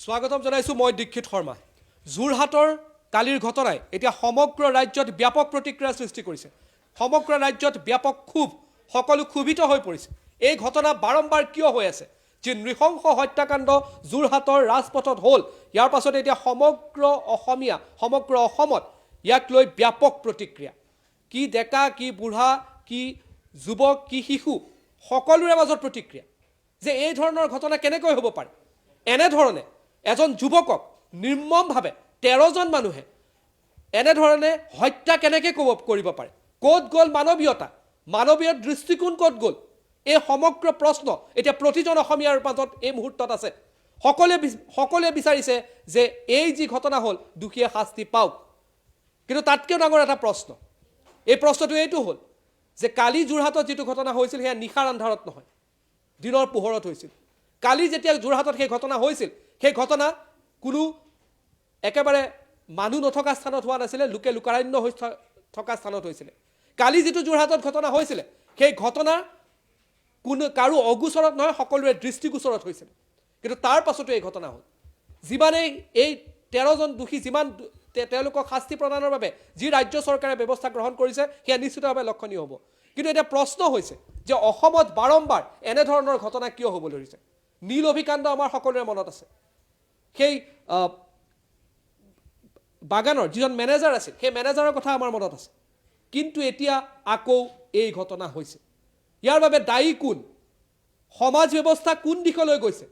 স্বাগতম জনাইছোঁ মই দীক্ষিত শৰ্মা। যোৰহাটৰ কালিৰ ঘটনাই এতিয়া সমগ্ৰ ৰাজ্যত ব্যাপক প্ৰতিক্ৰিয়া সৃষ্টি কৰিছে। সমগ্ৰ ৰাজ্যত ব্যাপক ক্ষোভ, সকলো ক্ষোভিত হৈ পৰিছে। এই ঘটনা বাৰম্বাৰ কিয় হৈ আছে? যি নৃশংস হত্যাকাণ্ড যোৰহাটৰ ৰাজপথত হ'ল, ইয়াৰ পাছত এতিয়া সমগ্ৰ অসমীয়া, সমগ্ৰ অসমত ইয়াক লৈ ব্যাপক প্ৰতিক্ৰিয়া। কি ডেকা, কি বুঢ়া, কি যুৱক, কি শিশু, সকলোৰে মাজত প্ৰতিক্ৰিয়া যে এই ধৰণৰ ঘটনা কেনেকৈ হ'ব পাৰে। এনেধৰণে এজন যুৱকক নিৰ্মমভাৱে 13জন মানুহে এনেধৰণে হত্যা কেনেকৈ কৰিব পাৰে? ক'ত গ'ল মানৱীয়তা? মানৱীয় দৃষ্টিকোণ ক'ত গ'ল? এই সমগ্ৰ প্ৰশ্ন এতিয়া প্ৰতিজন অসমীয়াৰ মাজত এই মুহূৰ্তত আছে। সকলোৱে বিচাৰিছে যে এই যি ঘটনা হ'ল দোষীয়ে শাস্তি পাওক। কিন্তু তাতকৈ ডাঙৰ এটা প্ৰশ্ন, এই প্ৰশ্নটো এইটো হ'ল যে কালি যোৰহাটত যিটো ঘটনা হৈছিল সেয়া নিশাৰ আন্ধাৰত নহয়, দিনৰ পোহৰত হৈছিল। কালি যেতিয়া যোৰহাটত সেই ঘটনা হৈছিল, সেই ঘটনা কোনো একেবাৰে মানুহ নথকা স্থানত হোৱা নাছিলে, লোকে লোকাৰণ্য হৈ থকা স্থানত হৈছিলে। কালি যিটো যোৰহাটত ঘটনা হৈছিলে, সেই ঘটনা কাৰো অগোচৰত নহয়, সকলোৰে দৃষ্টিগোচৰত হৈছিলে। কিন্তু তাৰ পাছতো এই ঘটনা হ'ল। যিমানেই এই 13জন দোষী, যিমান তেওঁলোকক শাস্তি প্ৰদানৰ বাবে যি ৰাজ্য চৰকাৰে ব্যৱস্থা গ্ৰহণ কৰিছে সেয়া নিশ্চিতভাৱে লক্ষণীয় হ'ব। কিন্তু এতিয়া প্ৰশ্ন হৈছে যে অসমত বাৰম্বাৰ এনেধৰণৰ ঘটনা কিয় হ'বলৈ ধৰিছে? নীল অভিকাণ্ড আমাৰ সকলোৰে মনত আছে। সেই বাগানৰ যিজন মেনেজাৰ আছিল, সেই মেনেজাৰৰ কথা আমাৰ মনত আছে। কিন্তু এতিয়া আকৌ এই ঘটনা হৈছে। ইয়াৰ বাবে দায়ী কোন? সমাজ ব্যৱস্থা কোন দিশলৈ গৈছে?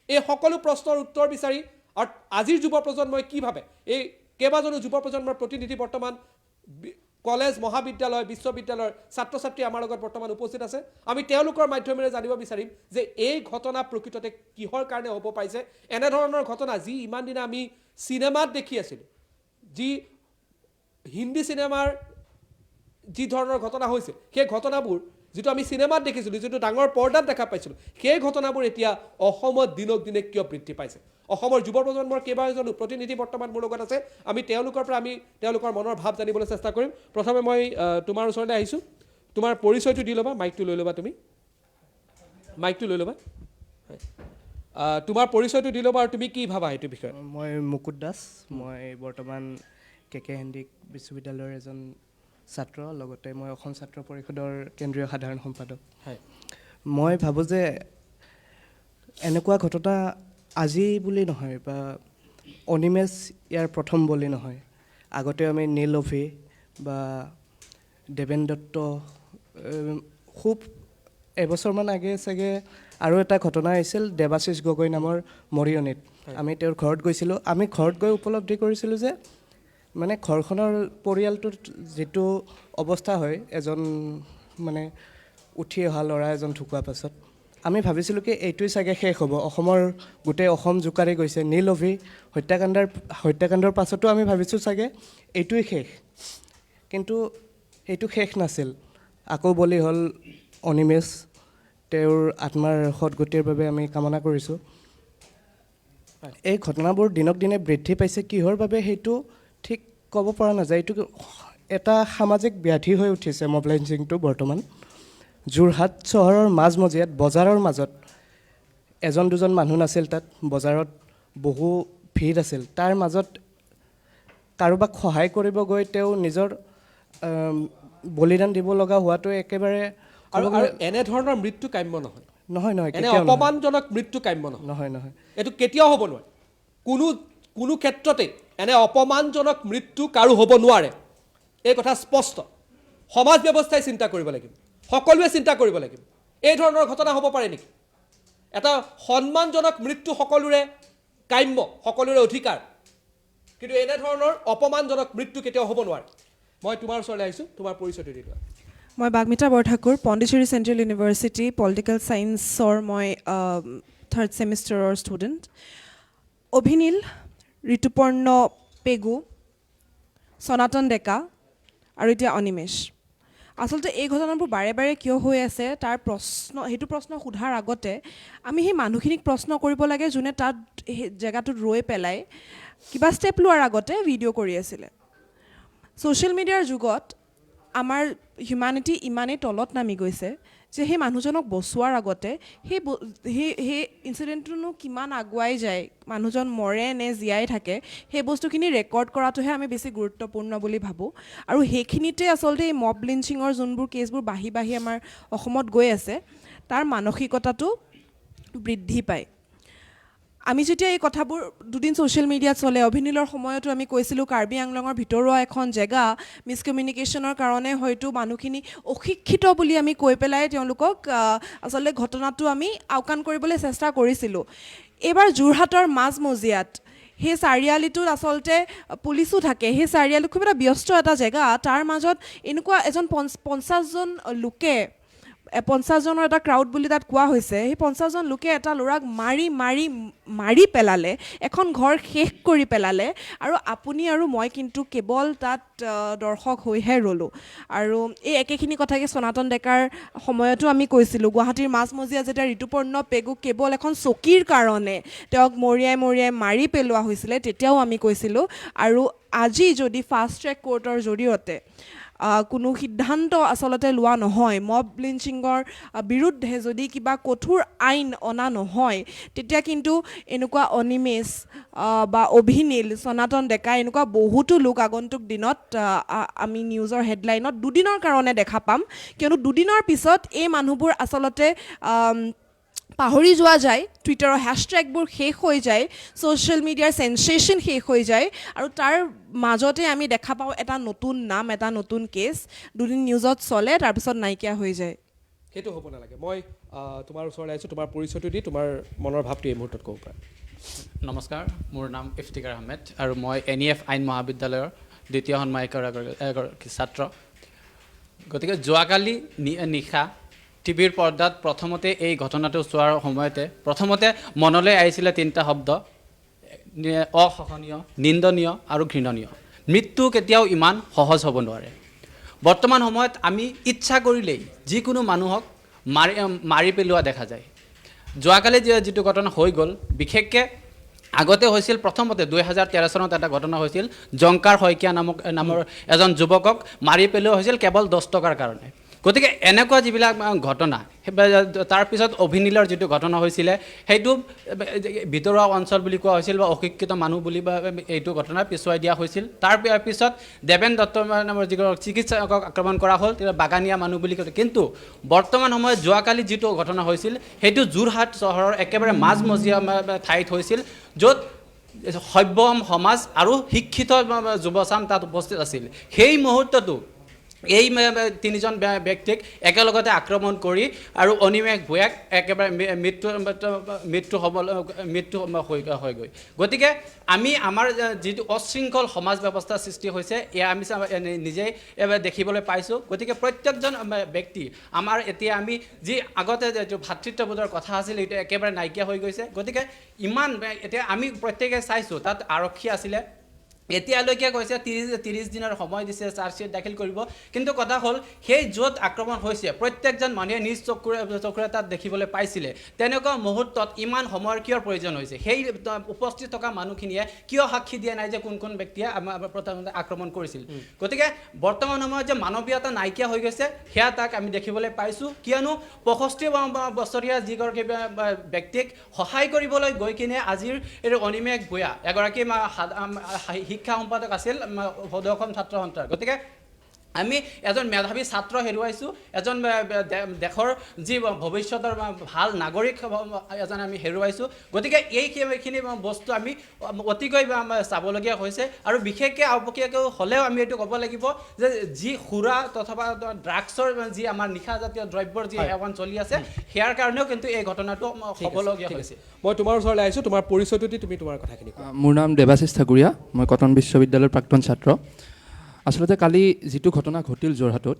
এই সকলো প্ৰশ্নৰ উত্তৰ বিচাৰি আৰু আজিৰ যুৱ প্ৰজন্মই কি ভাবে? এই কেইবাজনো যুৱ প্ৰজন্মৰ প্ৰতিনিধি বৰ্তমান কলেজ, মহাবিদ্যালয়, বিশ্ববিদ্যালয়ৰ ছাত্ৰ ছাত্ৰী আমাৰ লগত বৰ্তমান উপস্থিত আছে। আমি তেওঁলোকৰ মাধ্যমেৰে জানিব বিচাৰিম যে এই ঘটনা প্ৰকৃততে কিহৰ কাৰণে হ'ব পাৰিছে। এনেধৰণৰ ঘটনা যি ইমান দিনা আমি চিনেমাত দেখি আছিলোঁ, যি হিন্দী চিনেমাৰ যি ধৰণৰ ঘটনা হৈছিল, সেই ঘটনাবোৰ যিটো আমি চিনেমাত দেখিছিলোঁ, যিটো ডাঙৰ পৰ্দাত দেখা পাইছিলোঁ, সেই ঘটনাবোৰ এতিয়া অসমত দিনক দিনে কিয় বৃদ্ধি পাইছে? অসমৰ যুৱ প্ৰজন্মৰ কেইবাজনো প্ৰতিনিধি বৰ্তমান মোৰ লগত আছে। আমি তেওঁলোকৰ পৰা তেওঁলোকৰ মনৰ ভাৱ জানিবলৈ চেষ্টা কৰিম। প্ৰথমে মই তোমাৰ ওচৰলৈ আহিছোঁ। তোমাৰ পৰিচয়টো দি ল'বা, মাইকটো লৈ ল'বা, তুমি মাইকটো লৈ ল'বা। তোমাৰ পৰিচয়টো দি ল'বা আৰু তুমি কি ভাবা এইটো বিষয়ে? মই মুকুট দাস, মই বৰ্তমান KK হেণ্ডিক বিশ্ববিদ্যালয়ৰ এজন ছাত্ৰ, লগতে মই অসম ছাত্ৰ পৰিষদৰ কেন্দ্ৰীয় সাধাৰণ সম্পাদক। হয়, মই ভাবোঁ যে এনেকুৱা ঘটনা আজি বুলি নহয় বা অনিমেষ ইয়াৰ প্ৰথম বুলি নহয়। আগতে আমি নীল অভি বা দেৱেন দত্ত, খুব এবছৰমান আগে চাগে আৰু এটা ঘটনা আহিছিল দেৱাশিষ গগৈ নামৰ মৰিয়নিত। আমি তেওঁৰ ঘৰত গৈছিলোঁ। আমি ঘৰত গৈ উপলব্ধি কৰিছিলোঁ যে মানে ঘৰখনৰ পৰিয়ালটোৰ যিটো অৱস্থা হয়, এজন মানে উঠি অহা ল'ৰা এজন ঢুকোৱাৰ পাছত আমি ভাবিছিলোঁ কি এইটোৱে চাগে শেষ হ'ব। অসমৰ গোটেই অসম জোকাৰি গৈছে। নীল অভি হত্যাকাণ্ডৰ পাছতো আমি ভাবিছোঁ চাগে এইটোৱে শেষ। কিন্তু এইটো শেষ নাছিল। আকৌ বলি হ'ল অনিমেষ। তেওঁৰ আত্মাৰ সদগতিৰ বাবে আমি কামনা কৰিছোঁ। এই ঘটনাবোৰ দিনক দিনে বৃদ্ধি পাইছে, কিহৰ বাবে সেইটো ঠিক ক'ব পৰা নাযায়। এইটো এটা সামাজিক ব্যাধি হৈ উঠিছে মবলাইজিংটো বৰ্তমান। যোৰহাট চহৰৰ মাজমজিয়াত, বজাৰৰ মাজত এজন দুজন মানুহ নাছিল। তাত বজাৰত বহু ভিৰ আছিল। তাৰ মাজত কাৰোবাক সহায় কৰিব গৈ তেওঁ নিজৰ বলিদান দিব লগা হোৱাটো একেবাৰে আৰু এনেধৰণৰ মৃত্যু কাম্য নহয়। নহয় নহয়, এনে অপমানজনক মৃত্যু কাম্য নহয়। নহয় নহয়, এইটো কেতিয়াও হ'ব নোৱাৰে। কোনো ক্ষেত্ৰতে এনে অপমানজনক মৃত্যু কাৰো হ'ব নোৱাৰে, এই কথা স্পষ্ট। সমাজ ব্যৱস্থাই চিন্তা কৰিব লাগিব, সকলোৱে চিন্তা কৰিব লাগিব। এই ধৰণৰ ঘটনা হ'ব পাৰে নেকি? এটা সন্মানজনক মৃত্যু সকলোৰে কাম্য, সকলোৰে অধিকাৰ। কিন্তু এনেধৰণৰ অপমানজনক মৃত্যু কেতিয়াও হ'ব নোৱাৰে। মই তোমাৰ ওচৰলৈ আহিছোঁ, তোমাৰ পৰিচয়টো দি লোৱা। মই Bagmita Borthakur, Pondicherry central university political ছায়েন্সৰ মই 3rd ছেমিষ্টাৰৰ ষ্টুডেণ্ট। অভিনীল, ঋতুপৰ্ণ পেগু, সনাতন ডেকা আৰু এতিয়া অনিমেষ। আচলতে এই ঘটনাবোৰ বাৰে বাৰে কিয় হৈ আছে তাৰ সেইটো প্ৰশ্ন সোধাৰ আগতে আমি সেই মানুহখিনিক প্ৰশ্ন কৰিব লাগে যোনে তাত সেই জেগাটোত ৰৈ পেলাই কিবা ষ্টেপ লোৱাৰ আগতে ভিডিঅ' কৰি আছিলে। ছ'চিয়েল মিডিয়াৰ যুগত আমাৰ হিউমেনিটি ইমানেই তলত নামি গৈছে যে সেই মানুহজনক বচোৱাৰ আগতে সেই ইনচিডেণ্টটোনো কিমান আগুৱাই যায়, মানুহজন মৰে নে জীয়াই থাকে, সেই বস্তুখিনি ৰেকৰ্ড কৰাটোহে আমি বেছি গুৰুত্বপূৰ্ণ বুলি ভাবোঁ। আৰু সেইখিনিতে আচলতে এই মব লিঞ্চিঙৰ যোনবোৰ কেছবোৰ বাঢ়ি বাঢ়ি আমাৰ অসমত গৈ আছে, তাৰ মানসিকতাটো বৃদ্ধি পায়। আমি যেতিয়া এই কথাবোৰ দুদিন ছ'চিয়েল মিডিয়াত চলে, অভিনীলৰ সময়তো আমি কৈছিলোঁ কাৰ্বি আংলঙৰ ভিতৰুৱা এখন জেগা, মিছকমিউনিকেশ্যনৰ কাৰণে হয়তো মানুহখিনি অশিক্ষিত বুলি আমি কৈ পেলাই তেওঁলোকক আচলতে ঘটনাটো আমি আওকাণ কৰিবলৈ চেষ্টা কৰিছিলোঁ। এইবাৰ যোৰহাটৰ মাজমজিয়াত সেই চাৰিআলিটোত আচলতে পুলিচো থাকে, সেই চাৰিআলি খুব এটা ব্যস্ত এটা জেগা, তাৰ মাজত এনেকুৱা এজন 50জন লোকে, 50জনৰ এটা ক্ৰাউড বুলি তাত কোৱা হৈছে, সেই 50জন লোকে এটা ল'ৰাক মাৰি পেলালে, এখন ঘৰ শেষ কৰি পেলালে, আৰু আপুনি আৰু মই কিন্তু কেৱল তাত দৰ্শক হৈহে ৰ'লোঁ। আৰু এই একেখিনি কথাকে সনাতন ডেকাৰ সময়তো আমি কৈছিলোঁ, গুৱাহাটীৰ মাজমজিয়াত যেতিয়া ঋতুপৰ্ণ পেগুক কেৱল এখন চকীৰ কাৰণে তেওঁক মৰিয়াই মাৰি পেলোৱা হৈছিলে, তেতিয়াও আমি কৈছিলোঁ। আৰু আজি যদি ফাষ্ট ট্ৰেক কোৰ্টৰ জৰিয়তে কোনো সিদ্ধান্ত আচলতে লোৱা নহয়, মব লিঞ্চিঙৰ বিৰুদ্ধে যদি কিবা কঠোৰ আইন অনা নহয়, তেতিয়া কিন্তু এনেকুৱা অনিমেষ বা অভিনীল, সনাতন ডেকা, এনেকুৱা বহুতো লোক আগন্তুক দিনত আমি নিউজৰ হেডলাইনত দুদিনৰ কাৰণে দেখা পাম। কিয়নো দুদিনৰ পিছত এই মানুহবোৰ আচলতে পাহৰি যোৱা যায়, টুইটাৰৰ হেছটেগবোৰ শেষ হৈ যায়, ছ'চিয়েল মিডিয়াৰ চেনচেশ্যন শেষ হৈ যায়, আৰু তাৰ মাজতে আমি দেখা পাওঁ এটা নতুন নাম, এটা নতুন কেছ, দুদিন নিউজত চলে, তাৰপিছত নাইকিয়া হৈ যায়। সেইটো হ'ব নালাগে। মই তোমাৰ ওচৰলৈ আহিছোঁ, তোমাৰ পৰিচয়টো দি তোমাৰ মনৰ ভাৱটো এই মুহূৰ্তত ক'ব পাৰা। নমস্কাৰ, মোৰ নাম ইফতিকাৰ আহমেদ আৰু মই NEF আইন মহাবিদ্যালয়ৰ দ্বিতীয় ষাণ্মাসিকৰ এগৰাকী ছাত্ৰ। গতিকে যোৱাকালি নিশা টিভিৰ পৰ্দাত প্ৰথমতে এই ঘটনাটো চোৱাৰ সময়তে প্ৰথমতে মনলৈ আহিছিলে 3টা শব্দ: অসহনীয়, নিন্দনীয় আৰু ঘৃণনীয়। মৃত্যু কেতিয়াও ইমান সহজ হ'ব নোৱাৰে। বৰ্তমান সময়ত আমি ইচ্ছা কৰিলেই যিকোনো মানুহক মাৰি পেলোৱা দেখা যায়। যোৱাকালি যিটো ঘটনা হৈ গ'ল, বিশেষকৈ আগতে হৈছিল, প্ৰথমতে 2013 চনত এটা ঘটনা হৈছিল, জংকাৰ শইকীয়া নামৰ এজন যুৱকক মাৰি পেলোৱা হৈছিল কেৱল 10 টকাৰ কাৰণে। গতিকে এনেকুৱা যিবিলাক ঘটনা, তাৰপিছত অভিনীলৰ যিটো ঘটনা হৈছিলে, সেইটো ভিতৰুৱা অঞ্চল বুলি কোৱা হৈছিল বা অশিক্ষিত মানুহ বুলি এইটো ঘটনা পিছুৱাই দিয়া হৈছিল। তাৰ পিছত দেবেন দত্ত নামৰ যিগৰাকী চিকিৎসকক আক্ৰমণ কৰা হ'ল, তেতিয়া বাগানীয়া মানুহ বুলি কৈছে। কিন্তু বৰ্তমান সময়ত যোৱাকালি যিটো ঘটনা হৈছিল, সেইটো যোৰহাট চহৰৰ একেবাৰে মাজমজিয়া ঠাইত হৈছিল, য'ত সভ্য সমাজ আৰু শিক্ষিত যুৱচাম তাত উপস্থিত আছিল। সেই মুহূৰ্তটো এই 3জন ব্যক্তিক একেলগতে আক্ৰমণ কৰি আৰু অনিমেষ ভূঞাক একেবাৰে মৃত্যু হৈ গৈ। গতিকে আমি আমাৰ যিটো অশৃংখল সমাজ ব্যৱস্থা সৃষ্টি হৈছে, এয়া আমি নিজেই দেখিবলৈ পাইছোঁ। গতিকে প্ৰত্যেকজন ব্যক্তি আমাৰ এতিয়া আমি যি আগতে যিটো ভাতৃত্ববোধৰ কথা আছিল, এইটো একেবাৰে নাইকিয়া হৈ গৈছে। গতিকে ইমান এতিয়া আমি প্ৰত্যেকে চাইছোঁ, তাত আৰক্ষী আছিলে, এতিয়ালৈকে কৈছে 30 দিনৰ সময় দিছে চাৰ্জশ্বিট দাখিল কৰিব। কিন্তু কথা হ'ল, সেই য'ত আক্ৰমণ হৈছে প্ৰত্যেকজন মানুহে নিজ চকুৰে তাত দেখিবলৈ পাইছিলে। তেনেকুৱা মুহূৰ্তত ইমান সময়ৰ কিয় প্ৰয়োজন হৈছে? সেই উপস্থিত থকা মানুহখিনিয়ে কিয় সাক্ষী দিয়া নাই যে কোন ব্যক্তিয়ে প্ৰথমতে আক্ৰমণ কৰিছিল? গতিকে বৰ্তমান সময়ত যে মানৱীয়তা নাইকিয়া হৈ গৈছে, সেয়া তাক আমি দেখিবলৈ পাইছোঁ। কিয়নো 65 বছৰীয়া যিগৰাকী ব্যক্তিক সহায় কৰিবলৈ গৈ কিনে আজিৰ এই অনিমেষ ভূঞা এগৰাকী শিক্ষা সম্পাদক আছিল সদৌ অসম ছাত্ৰ সন্থাৰ। গতিকে আমি এজন মেধাৱী ছাত্ৰ হেৰুৱাইছোঁ, এজন দেশৰ যি ভৱিষ্যতৰ ভাল নাগৰিক এজন আমি হেৰুৱাইছোঁ। গতিকে এইখিনি বস্তু আমি অতিকৈ চাবলগীয়া হৈছে। আৰু বিশেষকৈ আওপকীয়াকৈ হ'লেও আমি এইটো ক'ব লাগিব যে যি সুৰা তথা ড্ৰাগছৰ যি আমাৰ নিশাজাতীয় দ্ৰব্যৰ যি সেৱন চলি আছে, সেয়াৰ কাৰণেও কিন্তু এই ঘটনাটো হ'বলগীয়া হৈছে। মই তোমাৰ ওচৰলৈ আহিছোঁ, তোমাৰ পৰিচয়টো দি তুমি তোমাৰ কথাখিনি কোৱা। মোৰ নাম দেৱাশিষ ঠাকুৰীয়া, মই কটন বিশ্ববিদ্যালয়ৰ প্ৰাক্তন ছাত্ৰ। আচলতে কালি যিটো ঘটনা ঘটিল যোৰহাটত,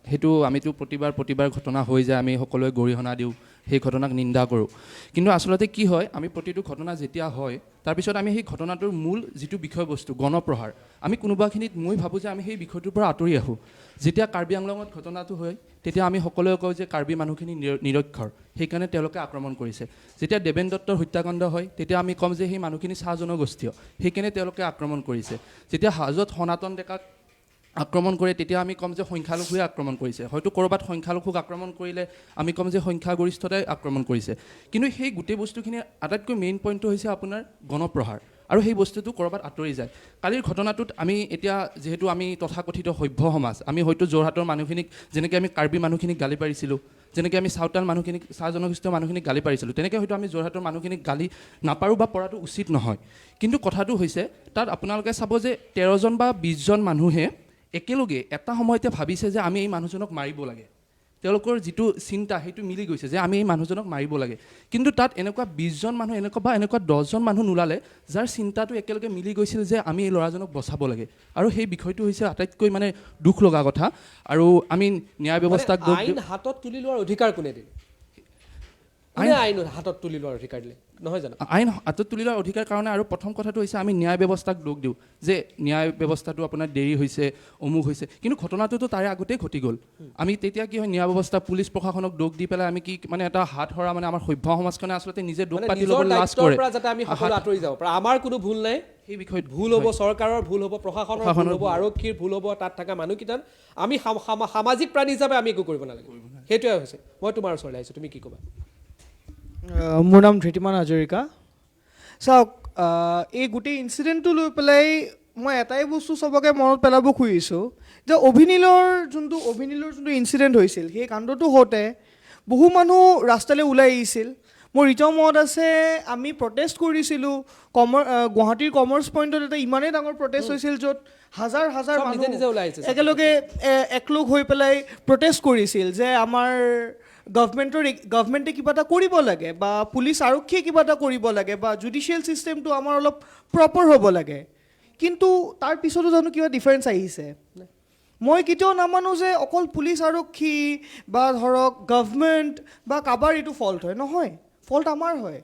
সেইটো আমিতো প্ৰতিবাৰ ঘটনা হৈ যায়, আমি সকলোৱে গৰিহণা দিওঁ, সেই ঘটনাক নিন্দা কৰোঁ। কিন্তু আচলতে কি হয়, আমি প্ৰতিটো ঘটনা যেতিয়া হয়, তাৰপিছত আমি সেই ঘটনাটোৰ মূল যিটো বিষয়বস্তু গণপ্ৰহাৰ, আমি কোনোবাখিনিত মই ভাবোঁ যে আমি সেই বিষয়টোৰ পৰা আঁতৰি আহোঁ। যেতিয়া কাৰ্বি আংলঙত ঘটনাটো হয়, তেতিয়া আমি সকলোৱে কওঁ যে কাৰ্বি মানুহখিনি নিৰক্ষৰ, সেইকাৰণে তেওঁলোকে আক্ৰমণ কৰিছে। যেতিয়া দেবেন দত্তৰ হত্যাকাণ্ড হয়, তেতিয়া আমি ক'ম যে সেই মানুহখিনি চাহ জনগোষ্ঠীয়, সেইকাৰণে তেওঁলোকে আক্ৰমণ কৰিছে। যেতিয়া হাজোত সনাতন ডেকাক আক্ৰমণ কৰে তেতিয়া আমি ক'ম যে সংখ্যালঘুৱে আক্ৰমণ কৰিছে, হয়তো ক'ৰবাত সংখ্যালঘুক আক্ৰমণ কৰিলে আমি ক'ম যে সংখ্যাগৰিষ্ঠতাই আক্ৰমণ কৰিছে। কিন্তু সেই গোটেই বস্তুখিনিৰ আটাইতকৈ মেইন পইণ্টটো হৈছে আপোনাৰ গণপ্ৰহাৰ, আৰু সেই বস্তুটো ক'ৰবাত আঁতৰি যায়। কালিৰ ঘটনাটোত আমি এতিয়া যিহেতু আমি তথাকথিত সভ্য সমাজ, আমি হয়তো যোৰহাটৰ মানুহখিনিক যেনেকৈ আমি কাৰ্বি মানুহখিনিক গালি পাৰিছিলোঁ, যেনেকৈ আমি চাওতাল মানুহখিনিক, চাহ জনগোষ্ঠীয় মানুহখিনিক গালি পাৰিছিলোঁ, তেনেকৈ হয়তো আমি যোৰহাটৰ মানুহখিনিক গালি নাপাৰোঁ বা পৰাটো উচিত নহয়। কিন্তু কথাটো হৈছে তাত আপোনালোকে চাব যে 13জন বা 20জন মানুহে একেলগে এটা সময়তে ভাবিছে যে আমি এই মানুহজনক মাৰিব লাগে, তেওঁলোকৰ যিটো চিন্তা সেইটো মিলি গৈছে যে আমি এই মানুহজনক মাৰিব লাগে। কিন্তু তাত এনেকুৱা 20জন মানুহ এনেকুৱা 10জন মানুহ নোলালে যাৰ চিন্তাটো একেলগে মিলি গৈছিল যে আমি এই ল'ৰাজনক বচাব লাগে, আৰু সেই বিষয়টো হৈছে আটাইতকৈ মানে দুখ লগা কথা। আৰু আমি ন্যায় ব্যৱস্থাক মানে আইন হাতত তুলি লোৱাৰ অধিকাৰ কোনে দিলে? আইন হাতত তুলি লোৱাৰ অধিকাৰ দিলে নহয় জানো? আইন হাতত তুলি লোৱাৰ অধিকাৰ কাৰণে, আৰু প্ৰথম কথাটো হৈছে আমি ন্যায় ব্যৱস্থাক দোষ দিওঁ যে ন্যায় ব্যৱস্থাটো আপোনাৰ দেৰি হৈছে, অমুক হৈছে, কিন্তু ঘটনাটোতো তাৰে আগতেই ঘটি গ'ল। আমি তেতিয়া কি হয়, ন্যায় ব্যৱস্থা পুলিচ প্ৰশাসনক দোষ দি পেলাই আমি কি মানে এটা হাত সৰা, মানে আমাৰ সভ্য সমাজখনে আচলতে নিজে দোষ পাতি ল'ব লাজ কৰে, যাতে আমি সকলো আঁতৰি যাব পাৰোঁ। আমাৰ কোনো ভুল নাই, সেই বিষয়ত ভুল হ'ব, চৰকাৰৰ ভুল হ'ব, প্ৰশাসনৰ ভুল হ'ব, আৰক্ষীৰ ভুল হ'ব, তাত থকা মানুহকেইটা আমি সামাজিক প্ৰাণী হিচাপে আমি একো কৰিব নালাগে, সেইটোৱে হৈছে। মই তোমাৰ ওচৰলৈ আহিছোঁ, তুমি কি ক'বা? মোৰ নাম ধৃতিমান হাজৰিকা। চাওক, এই গোটেই ইনচিডেণ্টটো লৈ পেলাই মই এটাই বস্তু চবকে মনত পেলাব খুজিছোঁ যে অভিনীলৰ যোনটো ইনচিডেণ্ট হৈছিল, সেই কাণ্ডটো হওঁতে বহু মানুহ ৰাস্তালৈ ওলাই আহিছিল। মোৰ এতিয়াও মনত আছে, আমি প্ৰটেষ্ট কৰিছিলোঁ গুৱাহাটীৰ কমাৰ্চ পইণ্টত। এটা ইমানেই ডাঙৰ প্ৰটেষ্ট হৈছিল য'ত হাজাৰ হাজাৰ চব নিজে নিজে ওলাই মানুহ আহিছে, একেলগে একলগ হৈ পেলাই প্ৰটেষ্ট কৰিছিল যে আমাৰ গভমেণ্টে কিবা এটা কৰিব লাগে, বা পুলিচ আৰক্ষীয়ে কিবা এটা কৰিব লাগে, বা জুডিচিয়েল ছিষ্টেমটো আমাৰ অলপ প্ৰপাৰ হ'ব লাগে। কিন্তু তাৰ পিছতো জানো কিবা ডিফাৰেঞ্চ আহিছে? মই কেতিয়াও নামানো যে অকল পুলিচ আৰক্ষী বা ধৰক গভমেণ্ট বা কাৰোবাৰ এইটো ফল্ট হয়, নহয়। ফল্ট আমাৰ হয়,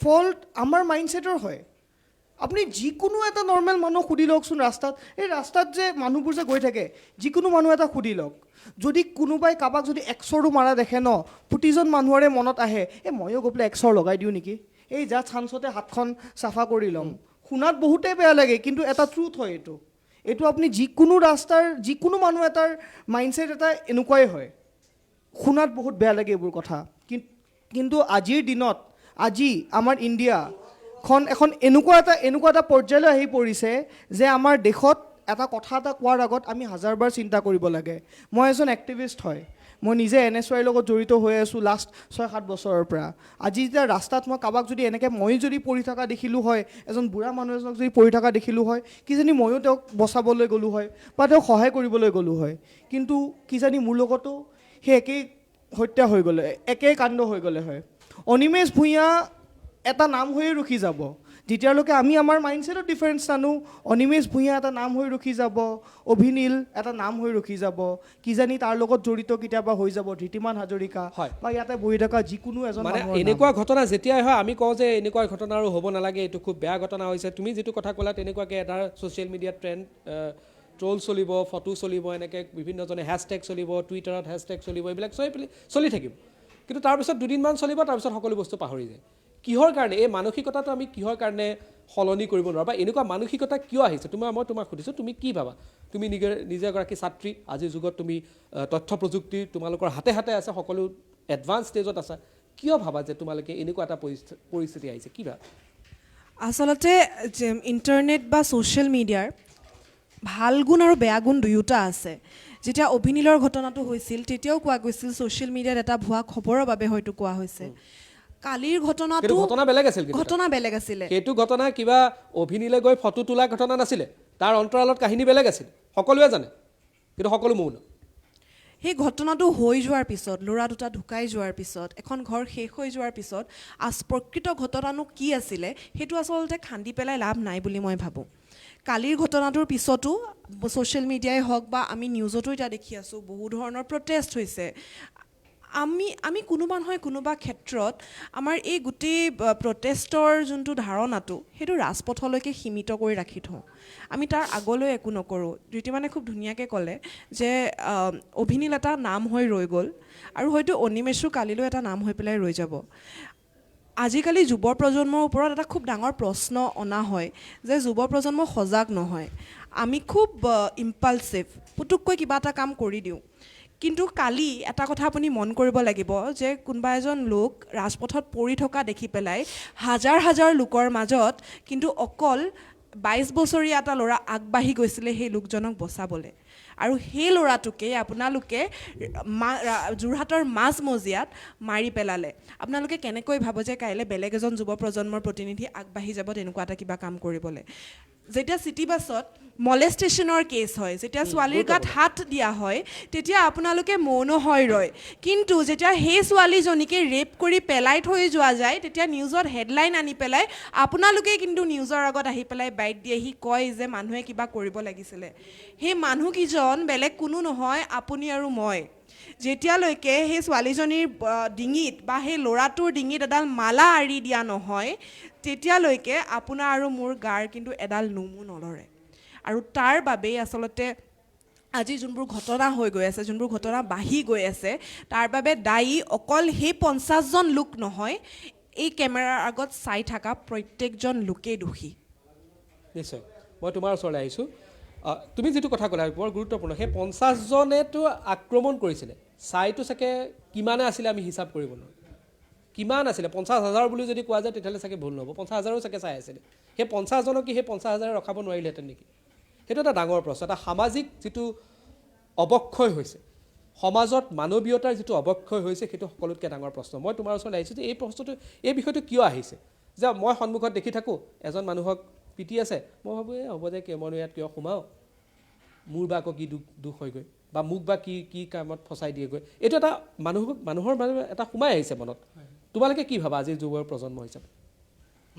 ফল্ট আমাৰ মাইণ্ডছেটৰ হয়। আপুনি যিকোনো এটা নৰ্মেল মানুহ সুধি লওকচোন ৰাস্তাত, এই ৰাস্তাত যে মানুহবোৰ যে গৈ থাকে, যিকোনো মানুহ এটা সুধি লওক, যদি কোনোবাই কাৰোবাক যদি এক্সৰো মাৰা দেখে ন, প্ৰতিজন মানুহৰে মনত আহে ময়ো গৈ পেলাই এক্সৰ লগাই দিওঁ নেকি, এই যা চান্সতে হাতখন চাফা কৰি ল'ম। শুনাত বহুতেই বেয়া লাগে, কিন্তু এটা ট্ৰুথ হয় এইটো আপুনি যিকোনো ৰাস্তাৰ যিকোনো মানুহ এটাৰ মাইণ্ডছেট এটা এনেকুৱাই হয়। শুনাত বহুত বেয়া লাগে এইবোৰ কথা, কিন্তু আজিৰ দিনত আজি আমাৰ ইণ্ডিয়াখন এখন এনেকুৱা এটা পৰ্যায়লৈ আহি পৰিছে যে আমাৰ দেশত এটা কথা এটা কোৱাৰ আগত আমি হাজাৰবাৰ চিন্তা কৰিব লাগে। মই এজন এক্টিভিষ্ট হয়, মই নিজে NSYৰ লগত জড়িত হৈ আছোঁ লাষ্ট 6-7 বছৰৰ পৰা। আজি যেতিয়া ৰাস্তাত মই কাৰোবাক যদি এনেকৈ মই যদি পঢ়ি থকা দেখিলোঁ হয়, এজন বুঢ়া মানুহ এজনক যদি পঢ়ি থকা দেখিলোঁ হয়, কিজানি ময়ো তেওঁক বচাবলৈ গ'লোঁ হয় বা তেওঁক সহায় কৰিবলৈ গ'লোঁ হয়। কিন্তু কিজানি মোৰ লগতো সেই একেই হত্যা হৈ গ'লে, একেই কাণ্ড হৈ গ'লে হয়। অনিমেষ ভূঞা এটা নাম হৈয়ে ৰখি যাব। যেতিয়ালৈকে আমি আমাৰ মাইণ্ডছেটৰ ডিফাৰেঞ্চ জানো, অনিমেষ ভূঞা এটা নাম হৈ ৰখি যাব, অভিনীল এটা নাম হৈ ৰখি যাব, কিজানি তাৰ লগত জড়িত কেতিয়াবা হৈ যাব ধৃতিমান হাজৰিকা, বা ইয়াতে বহি থকা যিকোনো এজন মানে মানুহৰ এনেকুৱা ঘটনা যেতিয়াই হয় আমি কওঁ যে এনেকুৱা ঘটনা আৰু হ'ব নালাগে, এইটো খুব বেয়া ঘটনা হৈছে। তুমি যিটো কথা ক'লা তেনেকুৱাকৈ এটা ছ'চিয়েল মিডিয়াত ট্ৰল চলিব, ফটো চলিব, এনেকৈ বিভিন্নজনে হেছটেগ চলিব, টুইটাৰত হেছটেগ চলিব, এইবিলাক চলি থাকিব। কিন্তু তাৰপিছত দুদিনমান চলিব, তাৰপিছত সকলো বস্তু পাহৰি যায়। কিহৰ কাৰণে এই মানসিকতাটো আমি কিহৰ কাৰণে সলনি কৰিব নোৱাৰোঁ, বা এনেকুৱা মানসিকতা কিয় আহিছে? মই তোমাক সুধিছোঁ, তুমি কি ভাবা? তুমি নিজে এগৰাকী ছাত্ৰী, আজিৰ যুগত তুমি তথ্য প্ৰযুক্তি তোমালোকৰ হাতে হাতে আছে, সকলো এডভান্স ষ্টেজত আছা, কিয় ভাবা যে তোমালোকে এনেকুৱা এটা পৰিস্থিতি আহিছে? কি ভাবা? আচলতে ইণ্টাৰনেট বা ছ'চিয়েল মিডিয়াৰ ভাল গুণ আৰু বেয়া গুণ দুয়োটা আছে। যেতিয়া অভিনীলৰ ঘটনাটো হৈছিল তেতিয়াও কোৱা গৈছিল ছ'চিয়েল মিডিয়াত এটা ভুৱা খবৰৰ বাবে হয়তো কোৱা হৈছে। কালিৰ ঘটনাটো ঘটনা বেলেগ আছিল, ঘটনা বেলেগ আছিলে। সেইটো ঘটনা কিবা অভিনীলে গৈ ফটো তোলা ঘটনা নাছিলে, তাৰ অন্তৰালত কাহিনী বেলেগ আছিল, সকলোৱে জানে, কিন্তু সকলো মৌন। সেই ঘটনাটো হৈ যোৱাৰ পিছত, ল'ৰা দুটা ঢুকাই যোৱাৰ পিছত, এখন ঘৰ শেষ হৈ যোৱাৰ পিছত প্ৰকৃত ঘটনানো কি আছিলে সেইটো আচলতে খান্দি পেলাই লাভ নাই বুলি মই ভাবোঁ। কালিৰ ঘটনাটোৰ পিছতো ছ'চিয়েল মিডিয়াই হওক বা আমি নিউজতো এতিয়া দেখি আছোঁ বহু ধৰণৰ প্ৰটেষ্ট হৈছে। আমি কোনোবা নহয় কোনোবা ক্ষেত্ৰত আমাৰ এই গোটেই প্ৰটেষ্টৰ যোনটো ধাৰণাটো সেইটো ৰাজপথলৈকে সীমিত কৰি ৰাখি থওঁ, আমি তাৰ আগলৈ একো নকৰোঁ। ধৃতিমানে খুব ধুনীয়াকৈ ক'লে যে অভিনীল এটা নাম হৈ ৰৈ গ'ল, আৰু হয়তো অনিমেষো কালিলৈ এটা নাম হৈ পেলাই ৰৈ যাব। আজিকালি যুৱ প্ৰজন্মৰ ওপৰত এটা খুব ডাঙৰ প্ৰশ্ন অনা হয় যে যুৱ প্ৰজন্ম সজাগ নহয়, আমি খুব ইম্পালচিভ, পুতুককৈ কিবা এটা কাম কৰি দিওঁ। কিন্তু কালি এটা কথা আপুনি মন কৰিব লাগিব যে কোনোবা এজন লোক ৰাজপথত পৰি থকা দেখি পেলাই হাজাৰ হাজাৰ লোকৰ মাজত কিন্তু অকল 22 বছৰীয়া এটা ল'ৰা আগবাঢ়ি গৈছিলে সেই লোকজনক বচাবলৈ, আৰু সেই ল'ৰাটোকে আপোনালোকে যোৰহাটৰ মাজমজিয়াত মাৰি পেলালে। আপোনালোকে কেনেকৈ ভাবে যে কাইলৈ বেলেগ এজন যুৱ প্ৰজন্মৰ প্ৰতিনিধি আগবাঢ়ি যাব তেনেকুৱা এটা কিবা কাম কৰিবলৈ? যেতিয়া চিটি বাছত মলেষ্টেশ্যনৰ কেছ হয়, যেতিয়া ছোৱালীৰ গাত হাত দিয়া হয়, তেতিয়া আপোনালোকে মৌন হৈ ৰয়। কিন্তু যেতিয়া সেই ছোৱালীজনীকে ৰেপ কৰি পেলাই থৈ যোৱা যায়, তেতিয়া নিউজত হেডলাইন আনি পেলাই আপোনালোকে কিন্তু নিউজৰ আগত আহি পেলাই বাইট দিয়েহি, কয় যে মানুহে কিবা কৰিব লাগিছিলে। সেই মানুহকেইজন বেলেগ কোনো নহয়, আপুনি আৰু মই। যেতিয়ালৈকে সেই ছোৱালীজনীৰ ডিঙিত বা সেই ল'ৰাটোৰ ডিঙিত এডাল মালা আঁৰি দিয়া নহয়, তেতিয়ালৈকে আপোনাৰ আৰু মোৰ গাৰ কিন্তু এডাল নোমো নলৰে। আৰু তাৰ বাবেই আচলতে আজি যোনবোৰ ঘটনা হৈ গৈ আছে, যোনবোৰ ঘটনা বাঢ়ি গৈ আছে, তাৰ বাবে দায়ী অকল সেই 50জন লোক নহয়, এই কেমেৰাৰ আগত চাই থকা প্ৰত্যেকজন লোকেই দোষী। নিশ্চয়, মই তোমাৰ ওচৰলৈ আহিছোঁ। তুমি যিটো কথা ক'লা বৰ গুৰুত্বপূৰ্ণ। সেই 50জনেতো আক্ৰমণ কৰিছিলে, চাইটো চাগে কিমানে আছিলে আমি হিচাপ কৰিব নোৱাৰোঁ। কিমান আছিলে? 50,000 বুলি যদি কোৱা যায় তেতিয়াহ'লে চাগে ভুল নহ'ব। 50,000ও চাগে চাই আছিলে। সেই 50জনক কি সেই 50,000 ৰখাব নোৱাৰিলেহেঁতেন নেকি? সেইটো এটা ডাঙৰ প্ৰশ্ন। এটা সামাজিক যিটো অৱক্ষয় হৈছে, সমাজত মানৱীয়তাৰ যিটো অৱক্ষয় হৈছে, সেইটো সকলোতকৈ ডাঙৰ প্ৰশ্ন। মই তোমাৰ ওচৰলৈ আহিছোঁ যে এই বিষয়টো কিয় আহিছে? যে মই সন্মুখত দেখি থাকোঁ এজন মানুহক পিটি আছে, মই ভাবোঁ হ'ব যে মইনো ইয়াত কিয় সোমাওঁ, মোৰ বা আকৌ কি দুখ হয়গৈ, বা মোক বা কি কামত ফচাই দিয়েগৈ। এইটো এটা মানুহৰ মানে এটা সোমাই আহিছে মনত। তোমালোকে কি ভাবা আজিৰ যুৱ প্ৰজন্ম হিচাপে?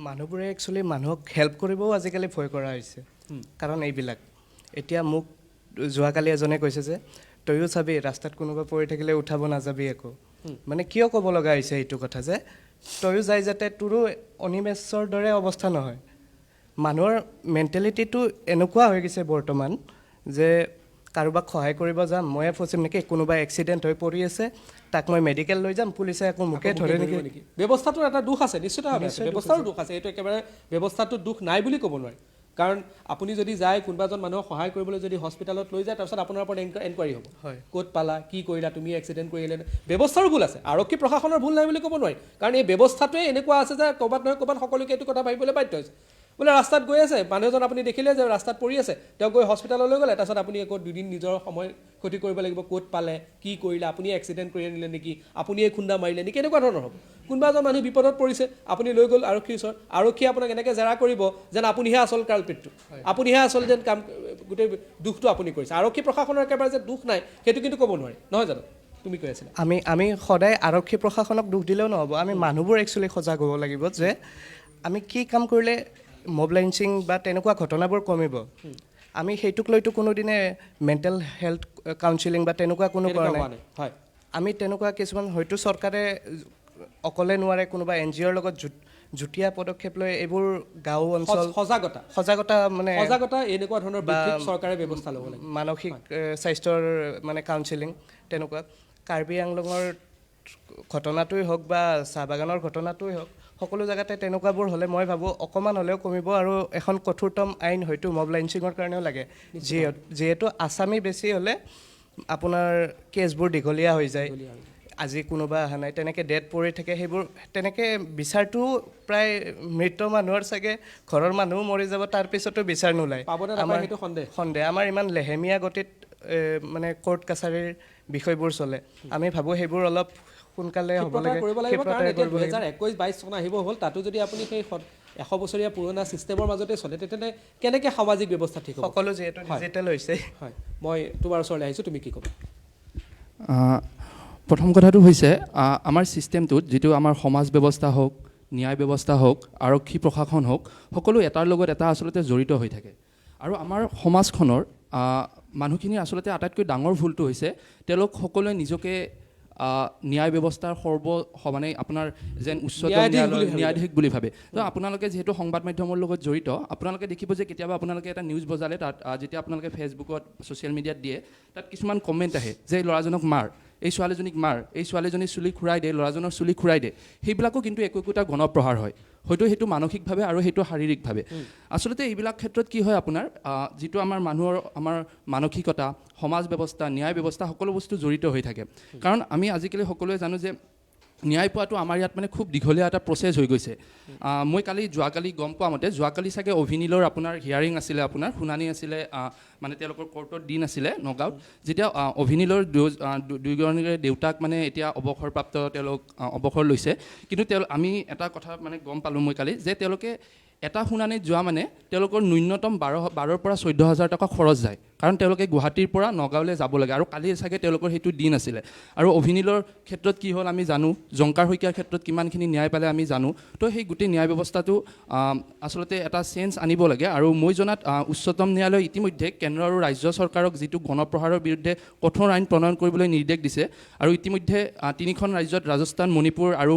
মানুহবোৰে একচুৱেলি মানুহক হেল্প কৰিবও আজিকালি ভয় কৰা হৈছে। কাৰণ এইবিলাক এতিয়া মোক যোৱাকালি এজনে কৈছে যে তয়ো চাবি ৰাস্তাত কোনোবা পৰি থাকিলে উঠাব নাযাবি একো। মানে কিয় ক'ব লগা হৈছে এইটো কথা যে তয়ো যাই যাতে তোৰো অনিমেষৰ দৰে অৱস্থা নহয়। মানুহৰ মেণ্টেলিটিটো এনেকুৱা হৈ গৈছে বৰ্তমান যে কাৰোবাক সহায় কৰিব যাম, ময়ে ফচিম নেকি, কোনোবা এক্সিডেণ্ট হৈ পৰি আছে, তাক মই মেডিকেল লৈ যাম, পুলিচে আকৌ মোকে ধৰে নেকি। ব্যৱস্থাটোৰ এটা দুখ আছে, নিশ্চিতভাৱে আছে, ব্যৱস্থাৰো দুখ আছে। এইটো একেবাৰে ব্যৱস্থাটোৰ দুখ নাই বুলি ক'ব নোৱাৰি। কাৰণ আপুনি যদি যায় কোনোবা এজন মানুহক সহায় কৰিবলৈ যদি হস্পিটেলত লৈ যায়, তাৰপিছত আপোনাৰ ওপৰত এনকুৱাৰী হ'ব, ক'ত পালা, কি কৰিলা, তুমি এক্সিডেণ্ট কৰিলে। ব্যৱস্থাৰো ভুল আছে, আৰক্ষী প্ৰশাসনৰ ভুল নাই বুলি ক'ব নোৱাৰি। কাৰণ এই ব্যৱস্থাটোৱে এনেকুৱা আছে যে ক'ৰবাত নহয় ক'ৰবাত সকলোকে এইটো কথা ভাবিবলৈ বাধ্য হৈছে। বোলে ৰাস্তাত গৈ আছে, মানুহ এজন আপুনি দেখিলে যে ৰাস্তাত পৰি আছে, তেওঁ গৈ হস্পিটেললৈ গ'লে, তাৰপিছত আপুনি আকৌ 2 দিন নিজৰ সময় ক্ষতি কৰিব লাগিব, ক'ত পালে, কি কৰিলে, আপুনি এক্সিডেণ্ট কৰি আনিলে নেকি, আপুনিয়ে খুন্দা মাৰিলে নেকি, এনেকুৱা ধৰণৰ হ'ব। কোনোবা এজন মানুহ বিপদত পৰিছে, আপুনি লৈ গ'ল আৰক্ষীৰ ওচৰত, আৰক্ষীয়ে আপোনাক এনেকৈ জেৰা কৰিব যেন আপুনিহে আচল কালপিতটো, আপুনিহে আচল যেন কাম, গোটেই দুখটো আপুনি কৰিছে। আৰক্ষী প্ৰশাসনৰ একেবাৰে যে দুখ নাই সেইটো কিন্তু ক'ব নোৱাৰি, নহয় জানো? তুমি কৈ আছিলা। আমি সদায় আৰক্ষী প্ৰশাসনক দুখ দিলেও নহ'ব, আমি মানুহবোৰ একচুৱেলি সজাগ হ'ব লাগিব যে আমি কি কাম কৰিলে মব লাঞ্চিং বা তেনেকুৱা ঘটনাবোৰ কমিব। আমি সেইটোক লৈতো কোনোদিনে মেণ্টেল হেল্থ কাউন্সিলিং বা তেনেকুৱা কোনো কৰা নাই। হয়, আমি তেনেকুৱা কিছুমান হয়তো চৰকাৰে অকলে নোৱাৰে, কোনোবা NGOৰ লগত যুটীয়া পদক্ষেপ লৈ এইবোৰ গাঁও অঞ্চল সজাগতা মানে এনেকুৱা ধৰণৰ চৰকাৰে ব্যৱস্থা ল'ব লাগে। মানসিক স্বাস্থ্যৰ মানে কাউন্সিলিং তেনেকুৱা। কাৰ্বি আংলঙৰ ঘটনাটোৱেই হওক বা চাহ বাগানৰ ঘটনাটোৱেই হওক, সকলো জেগাতে তেনেকুৱাবোৰ হ'লে মই ভাবোঁ অকণমান হ'লেও কমিব। আৰু এখন কঠোৰতম আইন হয়তো মব লাঞ্চিঙৰ কাৰণেও লাগে, যিহেতু আছামী বেছি হ'লে আপোনাৰ কেছবোৰ দীঘলীয়া হৈ যায়। আজি কোনোবা অহা নাই, তেনেকৈ ডেথ পৰি থাকে, সেইবোৰ তেনেকৈ বিচাৰটো প্ৰায় মৃত মানুহৰ চাগে ঘৰৰ মানুহো মৰি যাব, তাৰপিছতো বিচাৰ নোলায়। আমাৰ সন্দেহ আমাৰ ইমান লেহেমীয়া গতিত মানে কোৰ্ট কাছাৰীৰ বিষয়বোৰ চলে। আমি ভাবোঁ সেইবোৰ অলপ সোনকালে হ'ব লাগে। 2021-22 চন আহিব হ'ল, তাতো যদি আপুনি সেই 100 বছৰীয়া পুৰণা ছিষ্টেমৰ মাজতে চলে, তেতিয়াহ'লে কেনেকৈ সামাজিক ব্যৱস্থা ঠিক হ'ব? সকলো যিহেতু ডিজিটেল হৈছে। হয়, মই তোমাৰ ওচৰলৈ আহিছোঁ, তুমি কি ক'বা? প্ৰথম কথাটো হৈছে আমাৰ ছিষ্টেমটোত যিটো আমাৰ সমাজ ব্যৱস্থা হওক, ন্যায় ব্যৱস্থা হওক, আৰক্ষী প্ৰশাসন হওক, সকলো এটাৰ লগত এটা আচলতে জড়িত হৈ থাকে। আৰু আমাৰ সমাজখনৰ মানুহখিনিৰ আচলতে আটাইতকৈ ডাঙৰ ভুলটো হৈছে তেওঁলোক সকলোৱে নিজকে ন্যায় ব্যৱস্থাৰ মানে আপোনাৰ যেন উচ্চতম ন্যায়াধীশ বুলি ভাবে। তো আপোনালোকে যিহেতু সংবাদ মাধ্যমৰ লগত জড়িত, আপোনালোকে দেখিব যে কেতিয়াবা আপোনালোকে এটা নিউজ বজালে, তাত যেতিয়া আপোনালোকে ফেচবুকত ছ'চিয়েল মিডিয়াত দিয়ে, তাত কিছুমান কমেণ্ট আহে যে ল'ৰাজনক মাৰ, এই ছোৱালীজনীক মাৰ, এই ছোৱালীজনীৰ চুলি খুৰাই দে, ল'ৰাজনৰ চুলি খুৰাই দে, সেইবিলাকো কিন্তু একো একোটা গণপ্ৰহাৰ হয়, হয়তো সেইটো মানসিকভাৱে আৰু সেইটো শাৰীৰিকভাৱে। আচলতে এইবিলাক ক্ষেত্ৰত কি হয় আপোনাৰ যিটো আমাৰ মানুহৰ আমাৰ মানসিকতা, সমাজ ব্যৱস্থা, ন্যায় ব্যৱস্থা সকলো বস্তু জড়িত হৈ থাকে। কাৰণ আমি আজিকালি সকলোৱে জানো যে ন্যায় পোৱাটো আমাৰ ইয়াত মানে খুব দীঘলীয়া এটা প্ৰচেছ হৈ গৈছে। মই যোৱাকালি গম পোৱা মতে যোৱাকালি চাগে অভিনীলৰ আপোনাৰ হিয়াৰিং আছিলে, আপোনাৰ শুনানি আছিলে, মানে তেওঁলোকৰ কোৰ্টৰ দিন আছিলে নগাঁৱত, যেতিয়া অভিনীলৰ দুয়োগৰাকীৰে দেউতাক মানে এতিয়া অৱসৰপ্ৰাপ্ত, তেওঁলোক অৱসৰ লৈছে। কিন্তু আমি এটা কথা মানে গম পালোঁ মই কালি, যে তেওঁলোকে এটা শুনানিত যোৱা মানে তেওঁলোকৰ ন্যূনতম 12,000 পৰা 14,000 টকা খৰচ যায়, কাৰণ তেওঁলোকে গুৱাহাটীৰ পৰা নগাঁৱলৈ যাব লাগে, আৰু কালি চাগে তেওঁলোকৰ সেইটো দিন আছিলে। আৰু অভিনীলৰ ক্ষেত্ৰত কি হ'ল আমি জানো, জংকাৰ শইকীয়াৰ ক্ষেত্ৰত কিমানখিনি ন্যায় পালে আমি জানো। তো সেই গোটেই ন্যায় ব্যৱস্থাটো আচলতে এটা চেঞ্জ আনিব লাগে। আৰু মই জনাত উচ্চতম ন্যায়ালয়ে ইতিমধ্যে কেন্দ্ৰ আৰু ৰাজ্য চৰকাৰক যিটো গণপ্ৰহাৰৰ বিৰুদ্ধে কঠোৰ আইন প্ৰণয়ন কৰিবলৈ নিৰ্দেশ দিছে, আৰু ইতিমধ্যে 3খন ৰাজ্যত ৰাজস্থান, মণিপুৰ আৰু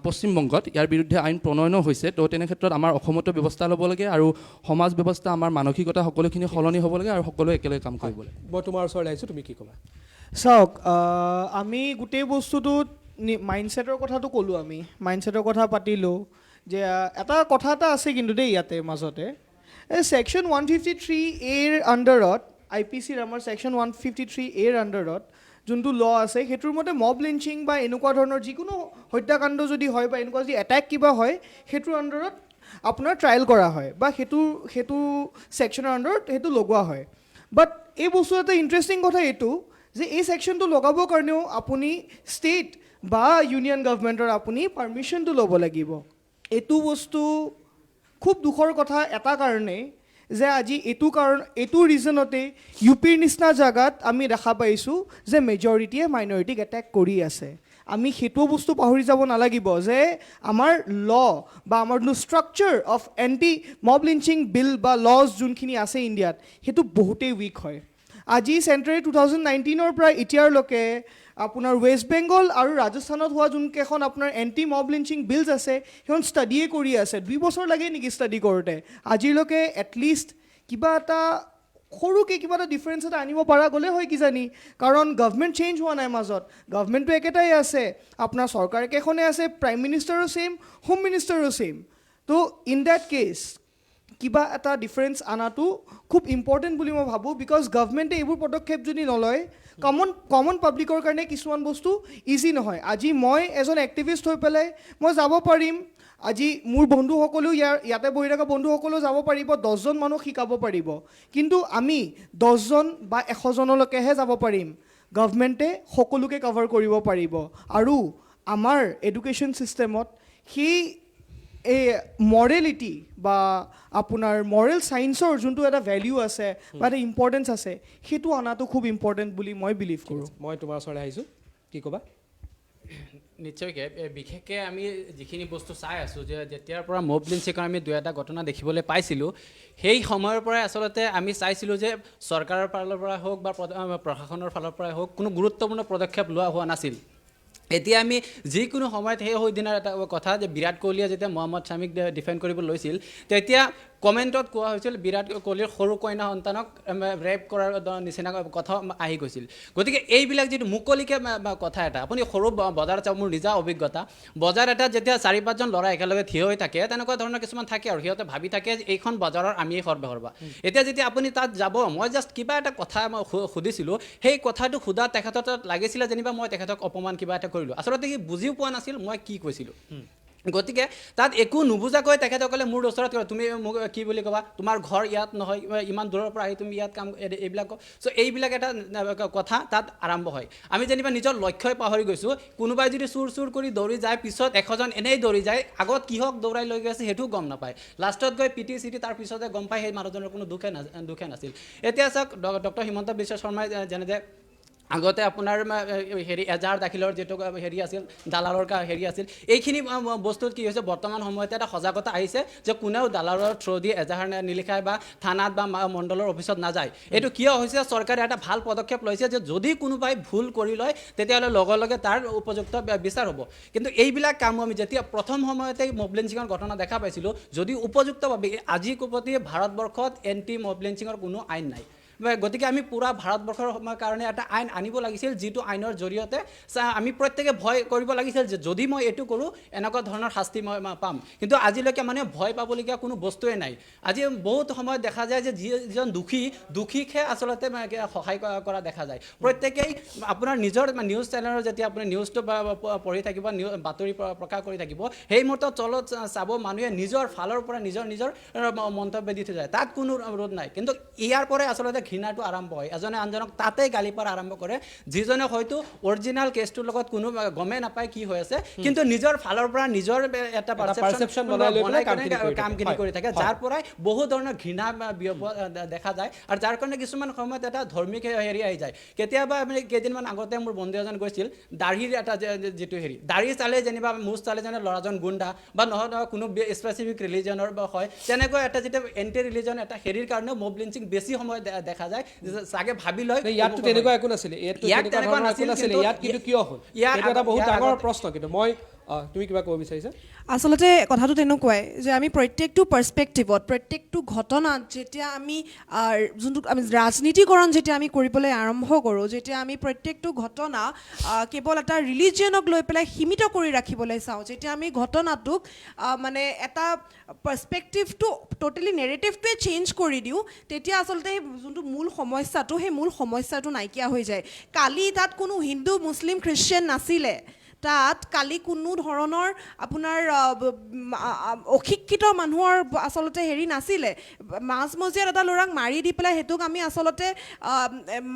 পশ্চিমবংগত ইয়াৰ বিৰুদ্ধে আইন প্ৰণয়নো হৈছে। তো তেনে ক্ষেত্ৰত আমাৰ অসমতো ব্যৱস্থা ল'ব লাগে, আৰু সমাজ ব্যৱস্থা, আমাৰ মানসিকতা সকলোখিনি সলনি হ'ব লাগে, আৰু সকলোৱে একেলগে কাম কৰিব লাগে। মই তোমাৰ ওচৰলৈ আহিছোঁ, তুমি কি ক'বা? চাওক, আমি গোটেই বস্তুটোত মাইণ্ডছেটৰ কথাটো ক'লোঁ, আমি মাইণ্ডছেটৰ কথা পাতিলোঁ, যে এটা কথা এটা আছে কিন্তু দেই ইয়াতে মাজতে, এই ছেকশ্যন 153A আণ্ডাৰত, IPCৰ আমাৰ ছেকশ্যন 153A আণ্ডাৰত যোনটো ল আছে, সেইটোৰ মতে মব লিঞ্চিং বা এনেকুৱা ধৰণৰ যিকোনো হত্যাকাণ্ড যদি হয় বা এনেকুৱা যদি এটেক কিবা হয়, সেইটোৰ আণ্ডাৰত আপোনাৰ ট্ৰায়েল কৰা হয়, বা সেইটো ছেকশ্যনৰ আণ্ডাৰত সেইটো লগোৱা হয়। বাট এই বস্তু এটা ইণ্টাৰেষ্টিং কথা এইটো, যে এই ছেকশ্যনটো লগাবৰ কাৰণেও আপুনি ষ্টেট বা ইউনিয়ন গভৰ্ণমেণ্টৰ আপুনি পাৰ্মিশ্যনটো ল'ব লাগিব। এইটো বস্তু খুব দুখৰ কথা এটা কাৰণেই, যে আজি এইটো ৰিজনতে UPৰ নিচিনা জেগাত আমি দেখা পাইছোঁ যে মেজৰিটিয়ে মাইনৰিটিক এটেক কৰি আছে। আমি সেইটো বস্তু পাহৰি যাব নালাগিব, যে আমাৰ ল বা আমাৰ যোনটো ষ্ট্ৰাকচাৰ অফ এণ্টি মব লিঞ্চিং বিল বা লজ যোনখিনি আছে ইণ্ডিয়াত, সেইটো বহুতেই উইক হয়। আজি চেণ্ট্ৰেলে 2019ৰ পৰা এতিয়ালৈকে আপোনাৰ ৱেষ্ট বেংগল আৰু ৰাজস্থানত হোৱা যোনকেইখন আপোনাৰ এণ্টি মব লিঞ্চিং বিলছ আছে, সেইখন ষ্টাডিয়ে কৰি আছে। 2 বছৰ লাগে নেকি ষ্টাডি কৰোঁতে? আজিলৈকে এটলিষ্ট কিবা এটা সৰুকৈ কিবা এটা ডিফাৰেঞ্চ এটা আনিব পৰা গ'লে হয় কিজানি, কাৰণ গভৰ্ণমেণ্ট চেঞ্জ হোৱা নাই মাজত, গভৰ্ণমেণ্টটো একেটাই আছে, আপোনাৰ চৰকাৰ একেখনে আছে, প্ৰাইম মিনিষ্টাৰো ছেইম, হোম মিনিষ্টাৰো ছেইম। তো ইন ডেট কেছ কিবা এটা ডিফাৰেঞ্চ আনাটো খুব ইম্পৰ্টেণ্ট বুলি মই ভাবোঁ, বিকজ গভৰ্ণমেণ্টে এইবোৰ পদক্ষেপ যদি নলয়, কমন পাব্লিকৰ কাৰণে কিছুমান বস্তু ইজি নহয়। আজি মই এজন এক্টিভিষ্ট হৈ পেলাই মই যাব পাৰিম, আজি মোৰ বন্ধুসকলেও ইয়াতে বহি থকা বন্ধুসকলেও যাব পাৰিব, 10জন মানুহ শিকাব পাৰিব, কিন্তু আমি 10জন বা 100জনলৈকেহে যাব পাৰিম। গভৰ্ণমেণ্টে সকলোকে কভাৰ কৰিব পাৰিব, আৰু আমাৰ এডুকেশ্যন ছিষ্টেমত সেই এই মৰেলিটি বা আপোনাৰ মৰেল ছায়েন্সৰ যোনটো এটা ভেলিউ আছে বা এটা ইম্পৰ্টেঞ্চ আছে, সেইটো অনাটো খুব ইম্পৰ্টেণ্ট বুলি মই বিলিভ কৰোঁ। মই তোমাৰ ওচৰলৈ আহিছোঁ, কি ক'বা? নিশ্চয়কৈ, বিশেষকৈ আমি যিখিনি বস্তু চাই আছোঁ, যে যেতিয়াৰ পৰা মব লিঞ্চিঙৰ আমি 2-এটা ঘটনা দেখিবলৈ পাইছিলোঁ, সেই সময়ৰ পৰাই আচলতে আমি চাইছিলোঁ যে চৰকাৰৰ ফালৰ পৰা হওক বা প্ৰশাসনৰ ফালৰ পৰাই হওক, কোনো গুৰুত্বপূৰ্ণ পদক্ষেপ লোৱা হোৱা নাছিল। এতিয়া আমি যিকোনো সময়ত সেই দিনৰ এটা কথা, যে বিৰাট কোহলীয়ে যেতিয়া মহম্মদ শ্বামীক ডিফেণ্ড কৰিব লৈছিল, তেতিয়া কমেণ্টত কোৱা হৈছিল বিৰাট কোহলীৰ সৰু কন্যা সন্তানক ৰেপ কৰাৰ নিচিনা কথা আহি গৈছিল। গতিকে এইবিলাক যিটো মুকলিকৈ কথা এটা, আপুনি সৰু বজাৰত চাওক, মোৰ নিজা অভিজ্ঞতা, বজাৰ এটা যেতিয়া 4-5জন ল'ৰা একেলগে থিয় হৈ থাকে, তেনেকুৱা ধৰণৰ কিছুমান থাকে, আৰু সিহঁতে ভাবি থাকে যে এইখন বজাৰৰ আমিয়ে সৰ্বসৰ্বা। এতিয়া যেতিয়া আপুনি তাত যাব, মই জাষ্ট কিবা এটা কথা মই সুধিছিলোঁ, সেই কথাটো সোধা তেখেতৰ তাত লাগিছিলে যেনিবা মই তেখেতক অপমান কিবা এটা কৰিলোঁ, আচলতে সি বুজিও পোৱা নাছিল মই কি কৈছিলোঁ। গতিকে তাত একো নুবুজাকৈ তেখেতসকলে মোৰ ওচৰত তুমি মোক কি বুলি ক'বা, তোমাৰ ঘৰ ইয়াত নহয়, ইমান দূৰৰ পৰা আহি তুমি ইয়াত কাম, এইবিলাক চ' এইবিলাক এটা কথা তাত আৰম্ভ হয়। আমি যেনিবা নিজৰ লক্ষ্যই পাহৰি গৈছোঁ, কোনোবাই যদি চুৰ কৰি দৌৰি যায়, পিছত 100জন এনেই দৌৰি যায়, আগত কিহক দৌৰাই লৈ গৈছে সেইটোও গম নাপায়, লাষ্টত গৈ পিটি তাৰ পিছতে গম পায় সেই মানুহজনৰ কোনো দুখে নাছিল। এতিয়া চাওক, ডক্টৰ হিমন্ত বিশ্ব শৰ্মাই যেনে আগতে আপোনাৰ এজাহাৰ দাখিলৰ যিটো আছিল, দালালৰ আছিল, এইখিনি বস্তুত কি হৈছে, বৰ্তমান সময়তে এটা সজাগতা আহিছে যে কোনেও দালালৰ থ্ৰু দি এজাহাৰ নিলিখায় বা থানাত বা মণ্ডলৰ অফিচত নাযায়। এইটো কিয় হৈছে, চৰকাৰে এটা ভাল পদক্ষেপ লৈছে যে যদি কোনোবাই ভুল কৰি লয়, তেতিয়াহ'লে লগে লগে তাৰ উপযুক্ত বিচাৰ হ'ব। কিন্তু এইবিলাক কাম আমি যেতিয়া প্ৰথম সময়তে মব লিঞ্চিঙৰ ঘটনা দেখা পাইছিলোঁ, যদি উপযুক্তভাৱে আজি প্ৰতি ভাৰতবৰ্ষত এণ্টি মব লিঞ্চিঙৰ কোনো আইন নাই, গতিকে আমি পূৰা ভাৰতবৰ্ষৰ কাৰণে এটা আইন আনিব লাগিছিল, যিটো আইনৰ জৰিয়তে আমি প্ৰত্যেকে ভয় কৰিব লাগিছিল যে যদি মই এইটো কৰোঁ এনেকুৱা ধৰণৰ শাস্তি মই পাম। কিন্তু আজিলৈকে মানে ভয় পাবলগীয়া কোনো বস্তুৱে নাই। আজি বহুত সময়ত দেখা যায় যে যিজন দুখীকহে আচলতে সহায় কৰা দেখা যায়। প্ৰত্যেকেই আপোনাৰ নিজৰ নিউজ চেনেলৰ যেতিয়া আপুনি নিউজটো পঢ়ি থাকিব, বাতৰি প্ৰকাশ কৰি থাকিব, সেই মুহূৰ্তত তলত চাব মানুহে নিজৰ ফালৰ পৰা নিজৰ মন্তব্য দি থৈ যায়, তাত কোনো ৰোধ নাই। কিন্তু ইয়াৰ পৰাই আচলতে ঘৃণাটো আৰম্ভ হয়, এজনে আনজনক তাতেই গালি পৰা আৰম্ভ কৰে, যিজনে হয়তো অৰিজিনেল কেছটোৰ লগত কোনো গমেই নাপায় কি হৈ আছে, কিন্তু নিজৰ ফালৰ পৰা নিজৰ এটা perception বনাই লৈ পেলাই কামখিনি কৰি থাকে, যাৰ পৰাই বহু ধৰণৰ ঘৃণা দেখা যায়। আৰু যাৰ কাৰণে কিছুমান সময়ত এটা ধৰ্মিক হেৰি আহি যায়। কেতিয়াবা আমি কেইদিনমান আগতে মোৰ বন্ধু এজন গৈছিল, দাঢ়িৰ এটা যিটো হেৰি, দাঢ়ি চালে যেনিবা মুজ চালে যেনে ল'ৰাজন গুণ্ডা বা নহয় কোনো স্পেচিফিক ৰিলিজনৰ হয়, তেনেকুৱা এটা যেতিয়া এণ্টি ৰিলিজন এটা হেৰিৰ কাৰণেও মব লিঞ্চিং বেছি সময় দেখা যায়। চাগে ভাবি লয় ইয়াততো তেনেকুৱা একো নাছিলে, ইয়াত তেনেকুৱা নাছিল, ইয়াত কিন্তু কিয় হ'ল এইটো এটা বহুত ডাঙৰ প্ৰশ্ন। কিন্তু মই তুমি কিবা ক'ব বিচাৰিছা? আচলতে কথাটো তেনেকুৱাই যে আমি প্ৰত্যেকটো পাৰ্চপেক্টিভত, প্ৰত্যেকটো ঘটনাত যেতিয়া আমি যোনটো আমি ৰাজনীতিকৰণ যেতিয়া আমি কৰিবলৈ আৰম্ভ কৰোঁ, যেতিয়া আমি প্ৰত্যেকটো ঘটনা কেৱল এটা ৰিলিজিয়নক লৈ পেলাই সীমিত কৰি ৰাখিবলৈ চাওঁ, যেতিয়া আমি ঘটনাটোক মানে এটা পাৰ্চপেক্টিভটো টোটেলি নেৰেটিভটোৱে চেঞ্জ কৰি দিওঁ, তেতিয়া আচলতে সেই যোনটো মূল সমস্যাটো, সেই মূল সমস্যাটো নাইকিয়া হৈ যায়। কালি তাত কোনো হিন্দু মুছলিম খ্ৰীষ্টিয়ান নাছিলে, তাত কালি কোনো ধৰণৰ আপোনাৰ অশিক্ষিত মানুহৰ আচলতে হেৰি নাছিলে। মাজমজিয়াত এটা ল'ৰাক মাৰি দি পেলাই সেইটোক আমি আচলতে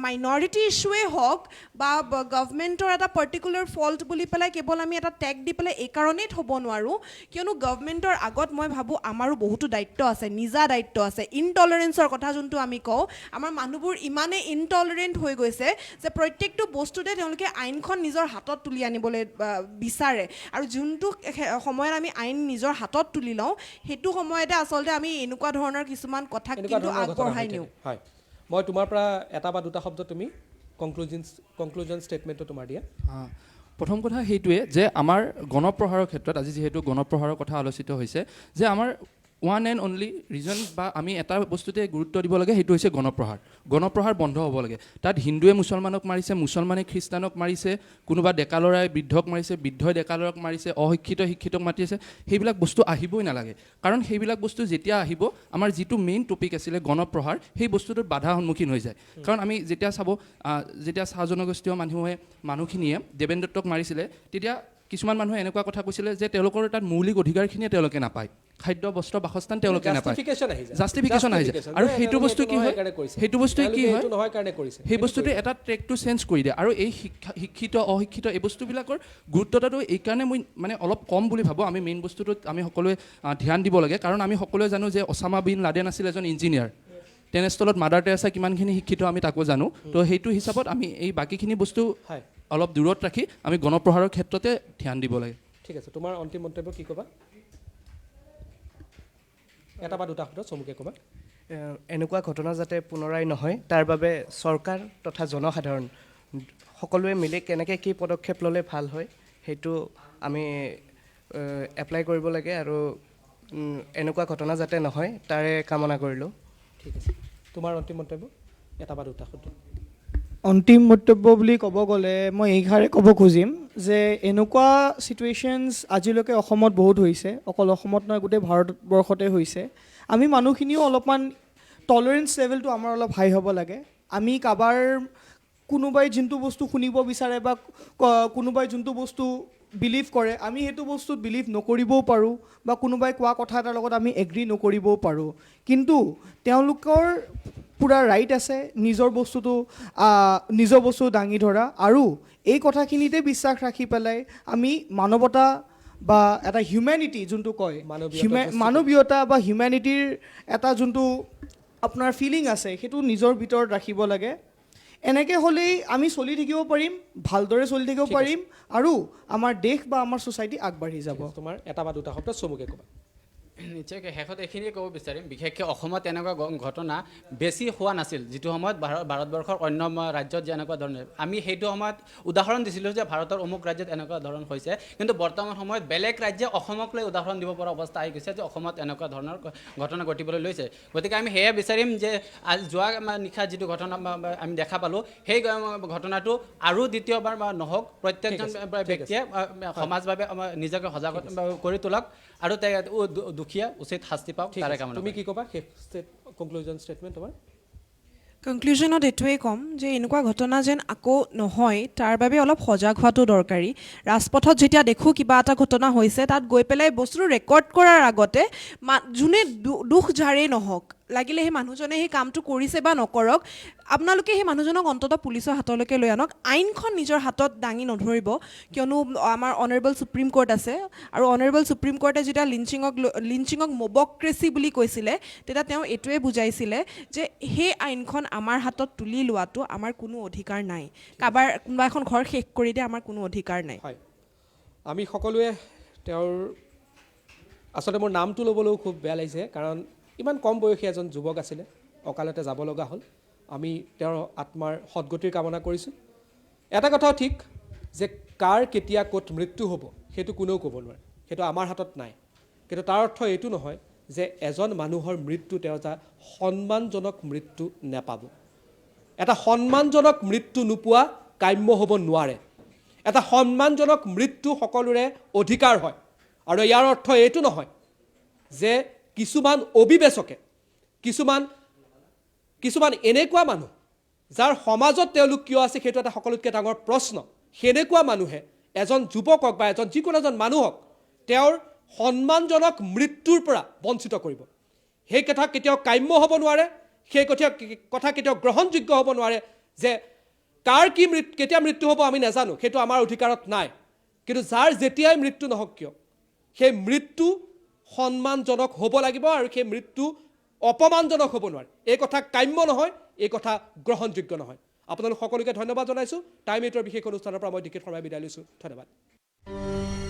মাইনৰিটি ইছ্যুৱে হওক বা গভমেণ্টৰ এটা পাৰ্টিকুলাৰ ফল্ট বুলি পেলাই কেৱল আমি এটা টেগ দি পেলাই এই কাৰণেই থ'ব নোৱাৰোঁ, কিয়নো গভমেণ্টৰ আগত মই ভাবোঁ আমাৰো বহুতো দায়িত্ব আছে, নিজা দায়িত্ব আছে। ইনটলাৰেঞ্চৰ কথা যোনটো আমি কওঁ, আমাৰ মানুহবোৰ ইমানেই ইনটলাৰেণ্ট হৈ গৈছে যে প্ৰত্যেকটো বস্তুতে তেওঁলোকে আইনখন নিজৰ হাতত তুলি আনিবলৈ বিচাৰে। আৰু যোনটো সময়ত আমি আইন নিজৰ হাতত তুলি লওঁ, সেইটো সময়তে আচলতে আমি এনেকুৱা ধৰণৰ কিছুমান কথা কিন্তু আগবঢ়াই নিওঁ। হয়, মই তোমাৰ পৰা এটা বা দুটা শব্দ তুমি কনক্লুজন ষ্টেটমেণ্টটো তোমাৰ দিয়া। প্ৰথম কথা সেইটোৱে যে আমাৰ গণপ্ৰহাৰৰ ক্ষেত্ৰত আজি যিহেতু গণপ্ৰহাৰৰ কথা আলোচিত হৈছে, যে আমাৰ ওৱান এণ্ড অনলি ৰিজন বা আমি এটা বস্তুতে গুৰুত্ব দিব লাগে, সেইটো হৈছে গণপ্ৰহাৰ। গণপ্ৰহাৰ বন্ধ হ'ব লাগে। তাত হিন্দুৱে মুছলমানক মাৰিছে, মুছলমানে খ্ৰীষ্টানক মাৰিছে, কোনোবা ডেকা ল'ৰাই বৃদ্ধক মাৰিছে, বৃদ্ধই ডেকা ল'ৰাক মাৰিছে, শিক্ষিতক মাতিছে, সেইবিলাক বস্তু আহিবই নালাগে। কাৰণ সেইবিলাক বস্তু যেতিয়া আহিব, আমাৰ যিটো মেইন টপিক আছিলে গণপ্ৰহাৰ, সেই বস্তুটোত বাধা সন্মুখীন হৈ যায়। কাৰণ আমি যেতিয়া চাব, যেতিয়া চাহ জনগোষ্ঠীয় মানুহখিনিয়ে দেৱেন দত্তক মাৰিছিলে, তেতিয়া কিছুমান মানুহে এনেকুৱা কথা কৈছিলে যে তেওঁলোকৰ তাত মৌলিক অধিকাৰখিনিয়ে তেওঁলোকে নাপায়, খাদ্য বস্ত্ৰ বাসস্থান তেওঁলোকে নাপায়, জাষ্টিফিকেশ্যন আহি যায়। আৰু সেইটো বস্তু কি হয়, সেইটো বস্তুৱে কি হয়, সেই বস্তুটোৱে এটা ট্ৰেকটো চেঞ্জ কৰি দিয়ে। আৰু এই শিক্ষিত অশিক্ষিত এই বস্তুবিলাকৰ গুৰুত্বতাটো এইকাৰণে মই মানে অলপ কম বুলি ভাবোঁ। আমি মেইন বস্তুটোত আমি সকলোৱে ধ্যান দিব লাগে। কাৰণ আমি সকলোৱে জানো যে অছামা বিন লাডেন আছিল এজন ইঞ্জিনিয়াৰ, তেনেস্থলত মাদাৰ টেৰেছা কিমানখিনি শিক্ষিত আমি তাকো জানো। তো সেইটো হিচাপত আমি এই বাকীখিনি বস্তু অলপ দূৰত ৰাখি আমি গণপ্ৰহাৰৰ ক্ষেত্ৰতে ধ্যান দিব লাগে। ঠিক আছে, তোমাৰ অন্তিম মন্তব্য কি ক'বা? এটা বা দুটা শব্দ চমুকে ক'বা। এনেকুৱা ঘটনা যাতে পুনৰাই নহয়, তাৰ বাবে চৰকাৰ তথা জনসাধাৰণ সকলোৱে মিলি কেনেকৈ কি পদক্ষেপ ল'লে ভাল হয়, সেইটো আমি এপ্লাই কৰিব লাগে। আৰু এনেকুৱা ঘটনা যাতে নহয় তাৰে কামনা কৰিলোঁ। ঠিক আছে, তোমাৰ অন্তিম মন্তব্য এটা বা দুটা শব্দ। অন্তিম মন্তব্য বুলি ক'ব গ'লে মই এইষাৰে ক'ব খুজিম যে এনেকুৱা চিটুৱেশ্যনছ আজিলৈকে অসমত বহুত হৈছে, অকল অসমত নহয় গোটেই ভাৰতবৰ্ষতে হৈছে। আমি মানুহখিনিও অলপমান টলাৰেঞ্চ লেভেলটো আমাৰ অলপ হাই হ'ব লাগে। আমি কাৰোবাৰ কোনোবাই যোনটো বস্তু শুনিব বিচাৰে বা কোনোবাই যোনটো বস্তু বিলিভ কৰে, আমি সেইটো বস্তুত বিলিভ নকৰিবও পাৰোঁ বা কোনোবাই কোৱা কথা এটাৰ লগত আমি এগ্ৰী নকৰিবও পাৰোঁ। কিন্তু তেওঁলোকৰ পূৰা ৰাইট আছে নিজৰ বস্তু দাঙি ধৰা। আৰু এই কথাখিনিতে বিশ্বাস ৰাখি পেলাই আমি মানৱতা বা এটা হিউমেনিটি যোনটো কয়, মানৱীয়তা বা হিউমেনিটিৰ এটা যোনটো আপোনাৰ ফিলিং আছে, সেইটো নিজৰ ভিতৰত ৰাখিব লাগে। এনেকৈ হ'লেই আমি চলি থাকিব পাৰিম, ভালদৰে চলি থাকিব পাৰিম, আৰু আমাৰ দেশ বা আমাৰ ছ'চাইটি আগবাঢ়ি যাব। তোমাৰ এটা বা দুটা শব্দ চমুকে ক'বা। নিশ্চয়কৈ শেষত এইখিনিয়ে ক'ব বিচাৰিম বিশেষকৈ অসমত এনেকুৱা ঘটনা বেছি হোৱা নাছিল যিটো সময়ত ভাৰতবৰ্ষৰ অন্য ৰাজ্যত যেনেকুৱা ধৰণে আমি সেইটো সময়ত উদাহৰণ দিছিলোঁ যে ভাৰতৰ অমুক ৰাজ্যত এনেকুৱা ধৰণ হৈছে কিন্তু বৰ্তমান সময়ত বেলেগ ৰাজ্যে অসমক লৈ উদাহৰণ দিব পৰা অৱস্থা আহি গৈছে যে অসমত এনেকুৱা ধৰণৰ ঘটনা ঘটিবলৈ লৈছে গতিকে আমি সেয়ে বিচাৰিম যে যোৱা নিশা যিটো ঘটনা আমি দেখা পালোঁ সেই ঘটনাটো আৰু দ্বিতীয়বাৰ নহওক প্ৰত্যেকজন ব্যক্তিয়ে সমাজভাৱে নিজকে সজাগ কৰি তোলক আৰু দুখীয়া উচিত শাস্তি পাওক তাৰে কামনা তুমি কি ক'বা শেষ কনক্লুজন ষ্টেটমেণ্ট তোমাৰ কনক্লুজনত এইটোৱেই ক'ম যে এনেকুৱা ঘটনা যেন আকৌ নহয় তাৰ বাবে অলপ সজাগ হোৱাটো দৰকাৰী ৰাজপথত যেতিয়া দেখোঁ কিবা এটা ঘটনা হৈছে তাত গৈ পেলাই বস্তুটো ৰেকৰ্ড কৰাৰ আগতে যোনে দুখ ঝাৰেই নহওক লাগিলে সেই মানুহজনে সেই কামটো কৰিছে বা নকৰক আপোনালোকে সেই মানুহজনক অন্ততঃ পুলিচৰ হাতলৈকে লৈ আনক আইনখন নিজৰ হাতত দাঙি নধৰিব কিয়নো আমাৰ অনাৰেবল সুপ্ৰিম কোৰ্ট আছে আৰু অনাৰেবল সুপ্ৰিম কোৰ্টে যেতিয়া লিঞ্চিঙক মবক্ৰেচি বুলি কৈছিলে তেতিয়া তেওঁ এইটোৱে বুজাইছিলে যে সেই আইনখন আমাৰ হাতত তুলি লোৱাটো আমাৰ কোনো অধিকাৰ নাই কোনোবা এখন ঘৰ শেষ কৰি দিয়ে আমাৰ কোনো অধিকাৰ নাই হয় আমি সকলোৱে তেওঁৰ আচলতে মোৰ নামটো ল'বলৈও খুব বেয়া লাগিছে কাৰণ ইমান কম বয়সী এজন যুৱক আছিলে অকালতে যাব লগা হ'ল আমি তেওঁৰ আত্মাৰ সদগতিৰ কামনা কৰিছোঁ এটা কথাও ঠিক যে কাৰ কেতিয়া ক'ত মৃত্যু হ'ব সেইটো কোনেও ক'ব নোৱাৰে সেইটো আমাৰ হাতত নাই কিন্তু তাৰ অৰ্থ এইটো নহয় যে এজন মানুহৰ মৃত্যু তেওঁ এটা সন্মানজনক মৃত্যু নেপাব এটা সন্মানজনক মৃত্যু নোপোৱা কাম্য হ'ব নোৱাৰে এটা সন্মানজনক মৃত্যু সকলোৰে অধিকাৰ হয় আৰু ইয়াৰ অৰ্থ এইটো নহয় যে কিছুমান অবিবেচকে কিছুমান এনেকুৱা মানুহ যাৰ সমাজত তেওঁলোক কিয় আছে সেইটো এটা সকলোতকৈ ডাঙৰ প্ৰশ্ন সেনেকুৱা মানুহে এজন যুৱকক বা যিকোনো এজন মানুহক তেওঁৰ সন্মানজনক মৃত্যুৰ পৰা বঞ্চিত কৰিব সেই কথা কেতিয়াও কাম্য হ'ব নোৱাৰে সেই কথা কেতিয়াও গ্ৰহণযোগ্য হ'ব নোৱাৰে যে কাৰ কি কেতিয়া মৃত্যু হ'ব আমি নাজানো সেইটো আমাৰ অধিকাৰত নাই কিন্তু যাৰ যেতিয়াই মৃত্যু নহওক কিয় সেই মৃত্যু সন্মানজনক হ'ব লাগিব আৰু সেই মৃত্যু অপমানজনক হ'ব নোৱাৰে এই কথা কাম্য নহয় এই কথা গ্ৰহণযোগ্য নহয় আপোনালোক সকলোকে ধন্যবাদ জনাইছোঁ টাইম এইটৰ বিশেষ অনুষ্ঠানৰ পৰা মই ডিকেট শৰ্মাই বিদায় লৈছোঁ ধন্যবাদ